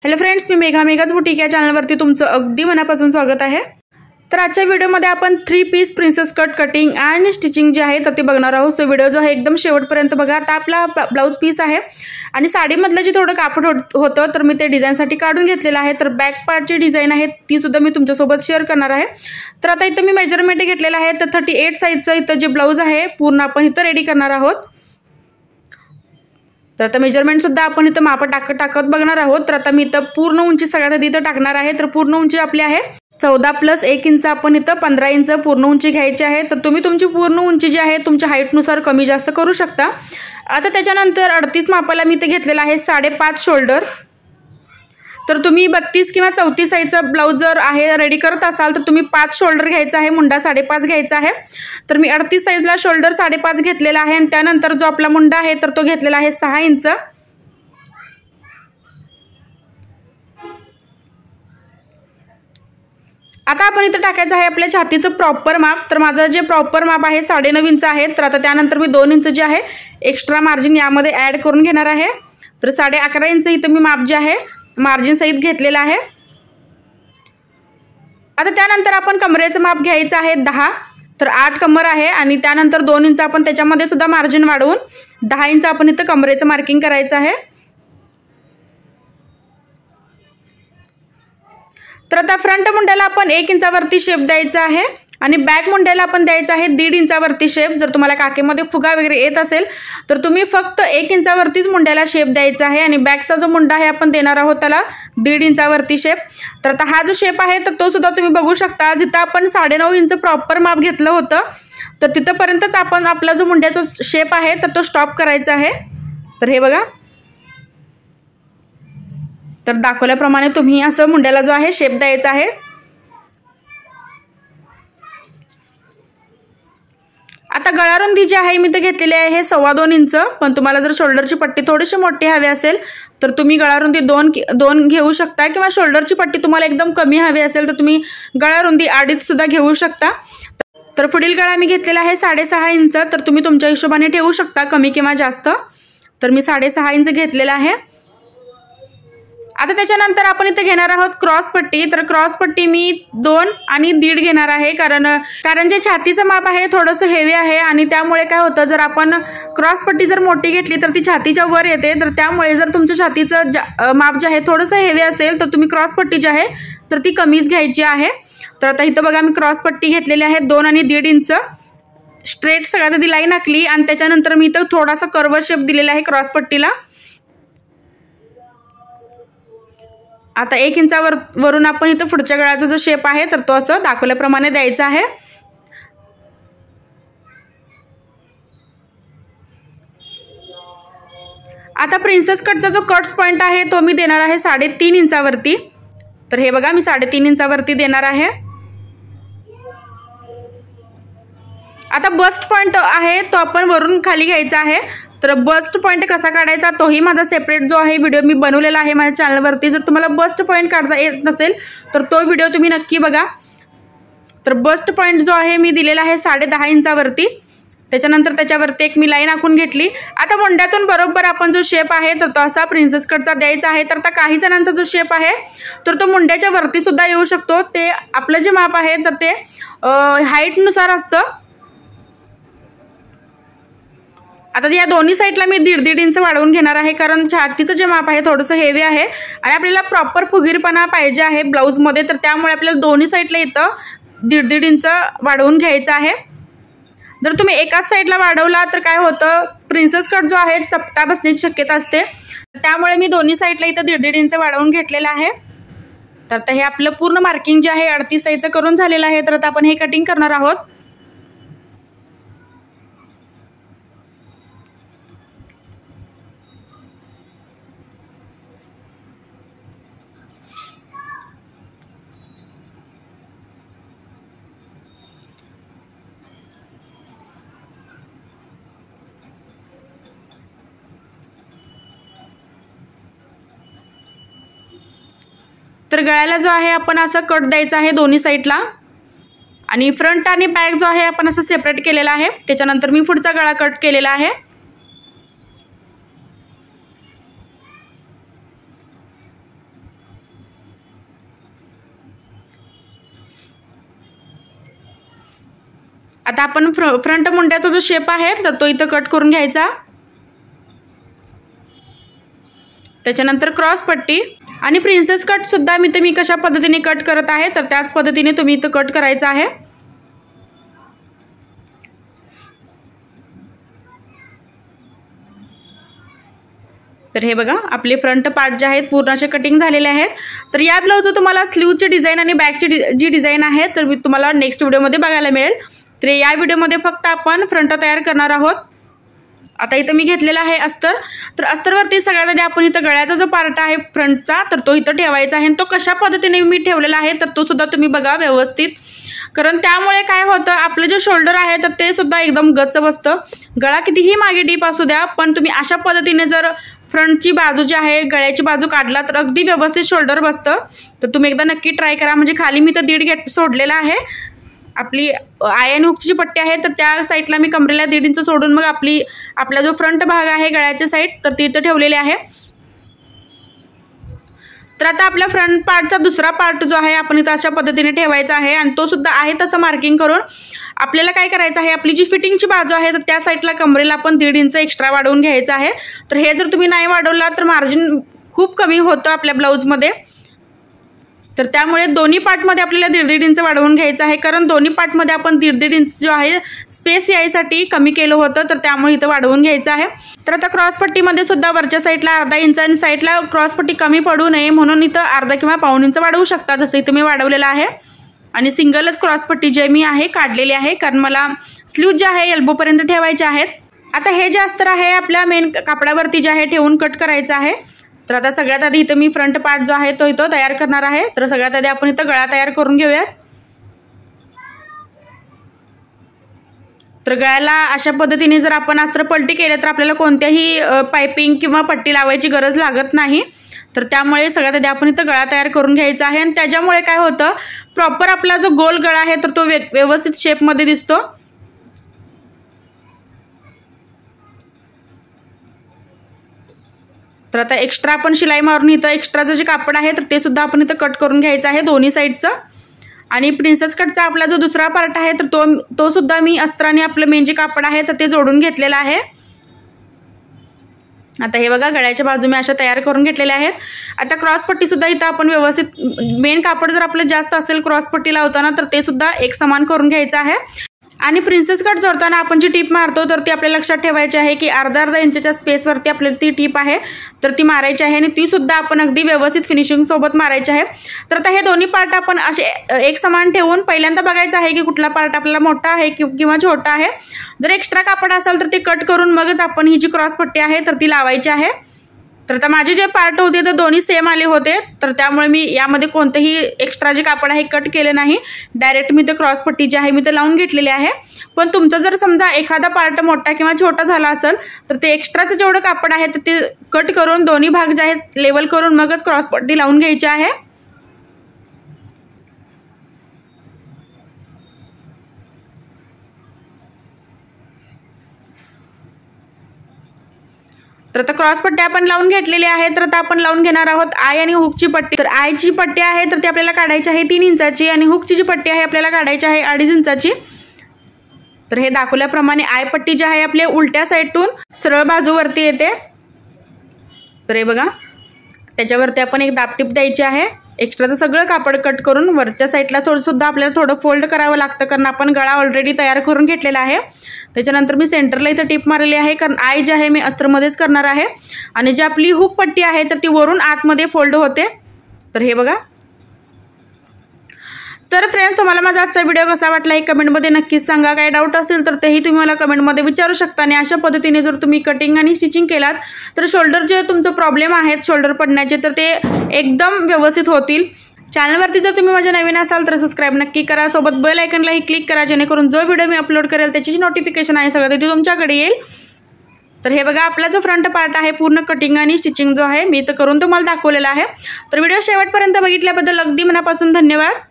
Hello friends, मी मेघाज boutique या चॅनलवरती तुमचं अगदी मनापासून स्वागत आहे। तर आजच्या व्हिडिओमध्ये आपण 3 पीस प्रिन्सेस कट कटिंग आणि स्टिचिंग जे आहे ते बघणार आहोत। सो व्हिडिओ जो आहे एकदम शेवटपर्यंत बघा। आता आपला ब्लाउज पीस आहे आणि साडीमधलं जे थोडं कापड होतं तर मी ते डिझाइनसाठी काढून घेतलेलं आहे। तर बॅक पार्टची डिझाइन आहे ती सुद्धा मी तुमच्यासोबत शेअर करणार आहे। तर आता इथं मी मेजरमेंट घेतलेलं आहे। तर 38 साइजचं इथं जे ब्लाउज आहे पूर्ण आपण इथं रेडी करणार आहोत। तर आता मेजरमेंट सुद्धा आपण इथं माप टाकत बघणार आहोत। तर आता मी इथं पूर्ण उंची सगळ्यात आधी इथं टाकणार आहे। तर पूर्ण उंची आपली आहे 14 + 1 इंच, आपण इथं 15 इंच पूर्ण उंची घ्यायची आहे। तर तुम्ही तुमची पूर्ण उंची जी आहे तुमच्या हाईट नुसार कमी जास्त करू शकता। आता त्याच्यानंतर 38 मापाला मी इथे घेतलेला आहे 5.5 शोल्डर। तर तुम्ही 32 किंवा 34 साइजचा ब्लाउज जर आहे रेडी करत असाल तर तुम्ही 5 शोल्डर घ्यायचा आहे, मुंडा 5.5 घ्यायचा आहे। तर मी 38 साइजला शोल्डर 5.5 घेतलेला आहे आणि त्यानंतर जो आपला मुंडा आहे तर तो घेतलेला आहे 6 इंच। आता आपण इथे टाकायचं आहे आपल्या छातीचं प्रॉपर माप। तर माझं जे प्रॉपर माप आहे 9.5 इंच आहे। तर आता त्यानंतर मी 2 इंच जे आहे एक्स्ट्रा मार्जिन यामध्ये ॲड करून घेणार आहे। तर 11.5 इंच इथं मी माप जे आहे मार्जिन सहित घेतलेला आहे। आता त्यानंतर आपण कमरेचं माप घ्यायचं आहे 10। तर 8 कमर आहे आणि त्यानंतर 2 इंच आपण त्याच्यामध्ये सुद्धा मार्जिन वाढवून 10 इंच आपण इथं कमरेचं मार्किंग करायचं आहे। तर आता फ्रंट मुंड्याला आपण 1 इंचावरती शेप द्यायचा आहे आणि बॅक मुंड्याला आपण द्यायचा आहे 1.5 इंचावरती शेप। जर तुम्हाला काकेमध्ये फुगा वगैरे येत असेल तर तुम्ही फक्त 1 इंचावरतीच मुंड्याला शेप द्यायचा आहे आणि बॅकचा जो मुंडा आहे आपण देणार आहोत त्याला 1.5 इंचावरती शेप। तर आता हा जो शेप आहे तर तो सुद्धा तुम्ही बघू शकता। जिथं आपण 9.5 इंच प्रॉपर माप घेतलं होतं तर तिथपर्यंतच आपण आपला जो मुंड्याचा शेप आहे तर तो स्टॉप करायचा आहे। तर हे बघा, तर दाखवल्याप्रमाणे तुम्ही असं मुंड्याला जो आहे शेप द्यायचा आहे। आता गळारुंदी जी आहे मी ते घेतलेली आहे 2.25 इंच। पण तुम्हाला जर शोल्डरची पट्टी थोडीशी मोठी हवी असेल तर तुम्ही गळारुंदी 2 घेऊ शकता किंवा शोल्डरची पट्टी तुम्हाला एकदम कमी हवी असेल तर तुम्ही गळारुंदी 2.5 सुद्धा घेऊ शकता। तर पुढील गळा मी घेतलेला आहे 6.5 इंच। तर तुम्ही तुमच्या हिशोबाने ठेवू शकता कमी किंवा जास्त। तर मी 6.5 इंच घेतलेला आहे। आता त्याच्यानंतर आपण इथे घेणार आहोत क्रॉस पट्टी। तर क्रॉस पट्टी मी 2 आणि 1.5 घेणार आहे कारण जे छातीचं माप आहे थोडंसं हेवी आहे आणि त्यामुळे काय होतं, जर आपण क्रॉस पट्टी जर मोठी घेतली तर ती छातीच्या वर येते। तर त्यामुळे जर तुमच्या छातीचं माप जे आहे थोडंसं हेवी असेल तर तुम्ही क्रॉस पट्टी जी आहे तर ती कमीच घ्यायची आहे। तर आता इथं बघा मी क्रॉस पट्टी घेतलेली आहे 2 आणि 1.5 इंच। स्ट्रेट सगळ्यात आधी लाईन आखली आणि त्याच्यानंतर मी इथं थोडासा कर्व शेप दिलेला आहे क्रॉस पट्टीला। आता 1 इंचावरून आपण इथं पुढच्या गळ्याचा जो शेप आहे तर तो असं दाखवल्याप्रमाणे द्यायचा आहे। आता प्रिन्सेस कटचा जो कट्स पॉइंट आहे तो मी देणार आहे 3.5 इंचावरती। तर हे बघा मी 3.5 इंचावरती देणार आहे। आता बस्ट पॉइंट आहे तो आपण वरून खाली घ्यायचा आहे। तर बस्ट पॉइंट कसा काढायचा तोही माझा सेपरेट जो आहे व्हिडिओ मी बनवलेला आहे माझ्या चॅनलवरती। जर तुम्हाला बस्ट पॉइंट काढता येत नसेल तर तो व्हिडिओ तुम्ही नक्की बघा। तर बस्ट पॉइंट जो आहे मी दिलेला आहे 10.5 इंचावरती। त्याच्यानंतर त्याच्यावरती एक मी लाईन आखून घेतली। आता मुंड्यातून बरोबर आपण जो शेप आहे तर तो असा प्रिन्सेस कटचा द्यायचा आहे। तर आता काही जणांचा जो शेप आहे तर तो मुंड्याच्या वरती सुद्धा येऊ शकतो। ते आपलं जे माप आहे तर ते हाईटनुसार असतं। आता या दोन्ही साईडला मी 1.5 इंच वाढवून घेणार आहे कारण छातीचं जे माप आहे थोडंसं हेवी आहे आणि आपल्याला प्रॉपर फुगीरपणा पाहिजे आहे ब्लाऊजमध्ये। तर त्यामुळे आपल्याला दोन्ही साईडला इथं 1.5 इंच वाढवून घ्यायचं आहे। जर तुम्ही एकाच साईडला वाढवला तर काय होतं, प्रिन्सेस कट जो आहे चपटा बसण्याची शक्यता असते। त्यामुळे मी दोन्ही साईडला इथं 1.5 इंच वाढवून घेतलेलं आहे। तर आता हे आपलं पूर्ण मार्किंग जे आहे 38 साईजचं करून झालेलं आहे। तर आता आपण हे कटिंग करणार आहोत। तर गळ्याला जो आहे आपण असं कट द्यायचा आहे दोन्ही साईडला आणि फ्रंट आणि बॅक जो आहे आपण असं सेपरेट केलेला आहे। त्याच्यानंतर मी पुढचा गळा कट केलेला आहे। आता आपण फ्रंट मुंड्याचा जो शेप आहे तर तो इथं कट करून घ्यायचा। त्याच्यानंतर क्रॉस पट्टी आणि प्रिन्सेस कट सुद्धा मी कशा पद्धतीने कट करत आहे तर त्याच पद्धतीने तुम्ही इथं कट करायचं आहे। तर हे बघा आपले फ्रंट पार्ट जे आहेत पूर्ण असे कटिंग झालेले आहेत। तर या ब्लाउजचं तुम्हाला स्लीवची डिझाइन आणि बॅकची जी डिझाइन आहे तर मी तुम्हाला नेक्स्ट व्हिडिओमध्ये बघायला मिळेल। तर या व्हिडिओमध्ये फक्त आपण फ्रंट तयार करणार आहोत। आता इथं मी घेतलेला आहे अस्तर। तर अस्तरवरती सगळ्यात आधी आपण इथं गळ्याचा जो पार्ट आहे फ्रंटचा तर तो इथं ठेवायचा आहे। तो कशा पद्धतीने मी ठेवलेला आहे तर तो सुद्धा तुम्ही बघा व्यवस्थित, कारण त्यामुळे काय होतं आपलं जे शोल्डर आहे तर ते सुद्धा एकदम गच्च बसतं। गळा कितीही मागे डीप असू द्या पण तुम्ही अशा पद्धतीने जर फ्रंटची बाजू जी आहे गळ्याची बाजू काढला तर अगदी व्यवस्थित शोल्डर बसतं। तर तुम्ही एकदा नक्की ट्राय करा। म्हणजे खाली मी तर 1.5 सोडलेला आहे। आपली आय आणि हुकची पट्टी आहे तर त्या साईडला मी कमरेला 1.5 इंच सोडून मग आपला जो फ्रंट भाग आहे गळ्याच्या साईड तर ती इथं ठेवलेली आहे। तर आता आपल्या फ्रंट पार्टचा दुसरा पार्ट जो आहे आपण इथं अशा पद्धतीने ठेवायचा आहे आणि तो सुद्धा आहे तसं मार्किंग करून आपल्याला काय करायचं आहे, आपली जी फिटिंगची बाजू आहे तर त्या साईडला कमरेला आपण 1.5 इंच एक्स्ट्रा वाढवून घ्यायचं आहे। तर हे जर तुम्ही नाही वाढवला तर मार्जिन खूप कमी होतं आपल्या ब्लाऊजमध्ये। तर त्यामुळे दोन्ही पार्टमध्ये आपल्याला 1.5 इंच वाढवून घ्यायचं आहे, कारण दोन्ही पार्टमध्ये आपण 1.5 इंच जो आहे स्पेस यायसाठी कमी केलं होतं तर त्यामुळे इथं वाढवून घ्यायचं आहे। तर आता क्रॉस पट्टीमध्ये सुद्धा वरच्या साईडला 1/2 इंच आणि साईडला क्रॉस पट्टी कमी पडू नये म्हणून इथं 1/2 किंवा पाऊण इंच वाढवू शकता, जसं इथं मी वाढवलेलं आहे। आणि सिंगलच क्रॉस पट्टी जे मी आहे काढलेली आहे, कारण मला स्लीव जे आहे एल्बोपर्यंत ठेवायचे आहेत। आता हे जे अस्तर आहे आपल्या मेन कापडावरती जे आहे ठेवून कट करायचं आहे। तर आता सगळ्यात आधी इथं मी फ्रंट पार्ट जो आहे तो इथं तयार करणार आहे। तर सगळ्यात आधी आपण इथं गळा तयार करून घेऊयात। तर गळ्याला अशा पद्धतीने जर आपण अस्तर पलटी केलं तर आपल्याला कोणत्याही पाइपिंग किंवा पट्टी लावायची गरज लागत नाही। तर त्यामुळे सगळ्यात आधी आपण इथं गळा तयार करून घ्यायचा आहे आणि त्याच्यामुळे काय होतं प्रॉपर आपला जो गोल गळा आहे तर तो व्यवस्थित शेपमध्ये दिसतो। तर आता एक्स्ट्रा आपण शिलाई मारून इथं एक्स्ट्राचं जे कापड आहे तर ते सुद्धा आपण इथं कट करून घ्यायचं आहे दोन्ही साईडचं। आणि प्रिन्सेस कटचा आपला जो दुसरा पार्ट आहे तर तो सुद्धा मी अस्त्राने आपलं मेन जे कापड आहे तर ते जोडून घेतलेलं आहे। आता हे बघा गळ्याच्या बाजू मी अशा तयार करून घेतलेल्या आहेत। आता क्रॉस पट्टी सुद्धा इथं आपण व्यवस्थित मेन कापड जर आपलं जास्त असेल क्रॉस पट्टी लावताना तर ते सुद्धा एक समान करून घ्यायचं आहे। आणि प्रिन्सेस कट जोडताना आपण जी टीप मारतो तर ती आपल्याला लक्षात ठेवायची आहे की अर्धा इंचच्या स्पेसवरती आपल्याला ती टीप आहे तर ती मारायची आहे आणि ती सुद्धा आपण अगदी व्यवस्थित फिनिशिंग सोबत मारायची आहे। तर आता हे दोन्ही पार्ट आपण असे एक समान ठेवून पहिल्यांदा बघायचं आहे की कुठला पार्ट आपल्याला मोठा आहे किंवा छोटा आहे। जर एक्स्ट्रा कापड असेल तर ते कट करून मगच आपण ही जी क्रॉस पट्टी आहे तर ती लावायची आहे। तर आता माझे जे पार्ट होते तर दोन्ही सेम आले होते तर त्यामुळे मी यामध्ये कोणतेही एक्स्ट्रा जे कापड आहे कट केले नाही, डायरेक्ट मी ते क्रॉस पट्टी जी आहे मी ते लावून घेतलेली आहे। पण तुमचं जर समजा एखादा पार्ट मोठा किंवा छोटा झाला असेल तर ते एक्स्ट्राचं जेवढं कापड आहे तर ते कट करून दोन्ही भाग जे आहेत लेवल करून मगच क्रॉस पट्टी लावून घ्यायची आहे। तर आता क्रॉस पट्टी आपण लावून घेतलेली आहे। तर आता आपण लावून घेणार आहोत आय आणि हुकची पट्टी। तर आयची पट्टी आहे तर ती आपल्याला काढायची आहे 3 इंचाची आणि हुकची जी पट्टी आहे आपल्याला काढायची आहे 2.5 इंचाची। तर हे दाखवल्याप्रमाणे आय पट्टी जी आहे आपल्या उलट्या साईडतून सरळ बाजूवरती येते। तर हे बघा त्याच्यावरती आपण एक दाबटीप द्यायची आहे। एक्स्ट्राचं सगळं कापड कट करून वरच्या साईडला सुद्धा आपल्याला थोडं फोल्ड करावं लागतं, कारण आपण गळा ऑलरेडी तयार करून घेतलेला आहे। त्याच्यानंतर मी सेंटरला इथं टीप मारलेली आहे, कारण आय जे आहे मी अस्तरमध्येच करणार आहे आणि जी आपली हुक पट्टी आहे तर ती वरून आतमध्ये फोल्ड होते। तर हे बघा। तर फ्रेंड्स तुम्हाला माझा आजचा व्हिडिओ कसा वाटला हे कमेंटमध्ये नक्कीच सांगा। काही डाऊट असेल तर तेही तुम्ही मला कमेंटमध्ये विचारू शकता आणि अशा पद्धतीने जर तुम्ही कटिंग आणि स्टिचिंग केलात तर शोल्डर जे तुमचं प्रॉब्लेम आहेत शोल्डर पडण्याचे तर ते एकदम व्यवस्थित होतील। चॅनलवरती जर तुम्ही माझ्या नवीन असाल तर सबस्क्राईब नक्की करा, सोबत बेल आयकॉनलाही क्लिक करा जेणेकरून जो व्हिडिओ मी अपलोड करेल त्याची जी नोटिफिकेशन आहे सगळं ते तुमच्याकडे येईल। तर हे बघा आपला जो फ्रंट पार्ट आहे पूर्ण कटिंग आणि स्टिचिंग जो आहे मी तर करून तुम्हाला दाखवलेला आहे। तर व्हिडिओ शेवटपर्यंत बघितल्याबद्दल अगदी मनापासून धन्यवाद।